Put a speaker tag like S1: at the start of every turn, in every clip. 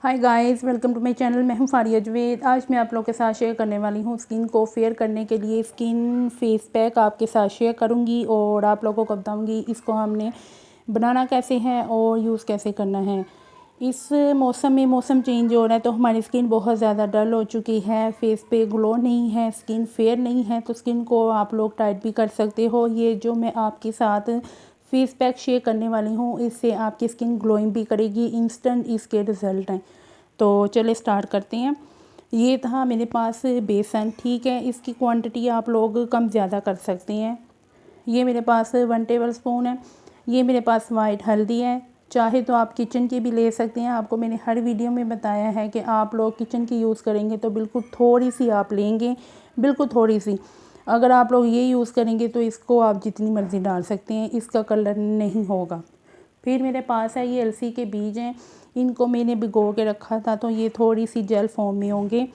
S1: Hi guys, welcome to my channel. मैं हूं फारिया जवेद। आज मैं आप लोगों के साथ शेयर करने वाली हूं स्किन को फेयर करने के लिए स्किन फेस पैक आपके साथ शेयर करूंगी और आप लोगों को बताऊंगी इसको हमने बनाना कैसे है और यूज़ कैसे करना है। इस मौसम में मौसम चेंज हो रहा है तो हमारी स्किन बहुत ज़्यादा डल हो चुकी है, फेस पे ग्लो नहीं है, स्किन फेयर नहीं है। तो स्किन को आप लोग टाइट भी कर सकते हो। ये जो मैं आपके साथ फेस पैक शेयर करने वाली हूँ इससे आपकी स्किन ग्लोइंग भी करेगी। इंस्टेंट इसके रिज़ल्ट हैं। तो चलिए स्टार्ट करते हैं। ये था मेरे पास बेसन, ठीक है। इसकी क्वांटिटी आप लोग कम ज़्यादा कर सकते हैं। ये मेरे पास 1 टेबल स्पून है। ये मेरे पास वाइट हल्दी है। चाहे तो आप किचन की भी ले सकते हैं। आपको मैंने हर वीडियो में बताया है कि आप लोग किचन की यूज़ करेंगे तो बिल्कुल थोड़ी सी आप लेंगे, बिल्कुल थोड़ी सी। अगर आप लोग ये यूज़ करेंगे तो इसको आप जितनी मर्ज़ी डाल सकते हैं, इसका कलर नहीं होगा। फिर मेरे पास है ये अलसी के बीज हैं। इनको मैंने भिगो के रखा था तो ये थोड़ी सी जेल फॉर्म में होंगे।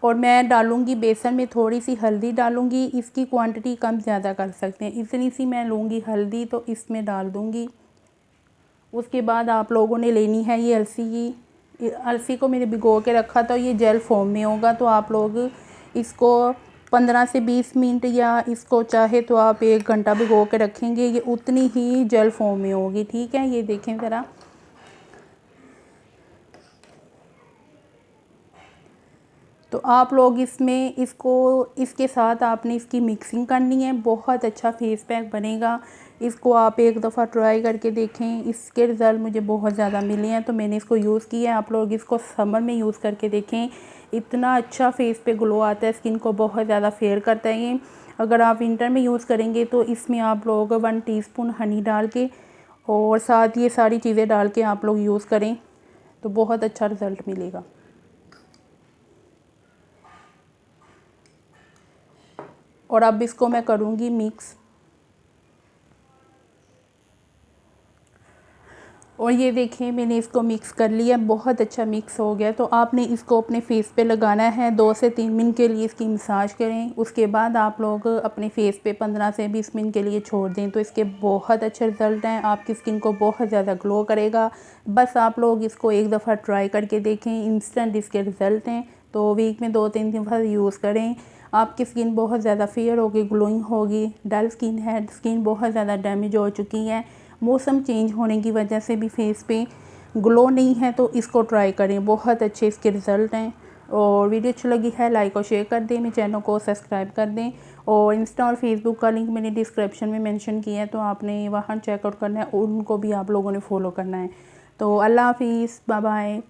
S1: और मैं डालूंगी बेसन में थोड़ी सी हल्दी डालूंगी। इसकी क्वांटिटी कम ज़्यादा कर सकते हैं। इतनी सी मैं लूँगी हल्दी तो इसमें डाल दूँगी। उसके बाद आप लोगों ने लेनी है ये अलसी को मैंने भिगो के रखा था, ये जेल फॉर्म में होगा। तो आप लोग इसको 15 से 20 मिनट या इसको चाहे तो आप 1 घंटा भिगो के रखेंगे, ये उतनी ही जेल फॉर्म में होगी, ठीक है। ये देखें ज़रा। तो आप लोग इसके साथ आपने इसकी मिक्सिंग करनी है। बहुत अच्छा फेस पैक बनेगा। इसको आप एक दफ़ा ट्राई करके देखें। इसके रिज़ल्ट मुझे बहुत ज़्यादा मिले हैं तो मैंने इसको यूज़ किया है। आप लोग इसको समर में यूज़ करके देखें। इतना अच्छा फेस पे ग्लो आता है, स्किन को बहुत ज़्यादा फेयर करता है ये। अगर आप विंटर में यूज़ करेंगे तो इसमें आप लोग 1 टीस्पून हनी डाल के और साथ ये सारी चीज़ें डाल के आप लोग यूज़ करें तो बहुत अच्छा रिज़ल्ट मिलेगा। और अब इसको मैं करूँगी मिक्स। और ये देखें मैंने इसको मिक्स कर लिया, बहुत अच्छा मिक्स हो गया। तो आपने इसको अपने फेस पे लगाना है। 2 से 3 मिनट के लिए इसकी मसाज करें। उसके बाद आप लोग अपने फेस पे 15 से 20 मिनट के लिए छोड़ दें तो इसके बहुत अच्छे रिज़ल्ट हैं। आपकी स्किन को बहुत ज़्यादा ग्लो करेगा। बस आप लोग इसको एक दफ़ा ट्राई करके देखें, इंस्टेंट इसके रिज़ल्ट हैं। तो वीक में 2-3 दफ़ा यूज़ करें। आपकी स्किन बहुत ज़्यादा फेयर होगी, ग्लोइंग होगी। डल स्किन है, स्किन बहुत ज़्यादा डैमेज हो चुकी है। मौसम चेंज होने की वजह से भी फेस पे ग्लो नहीं है तो इसको ट्राई करें, बहुत अच्छे इसके रिज़ल्ट हैं। और वीडियो अच्छी लगी है लाइक और शेयर कर दें, मेरे चैनल को सब्सक्राइब कर दें। और इंस्टा और फेसबुक का लिंक मैंने डिस्क्रिप्शन में मेंशन किया है तो आपने वहाँ चेकआउट करना है और उनको भी आप लोगों ने फॉलो करना है। तो अल्लाह हाफिज़, बाय बाय।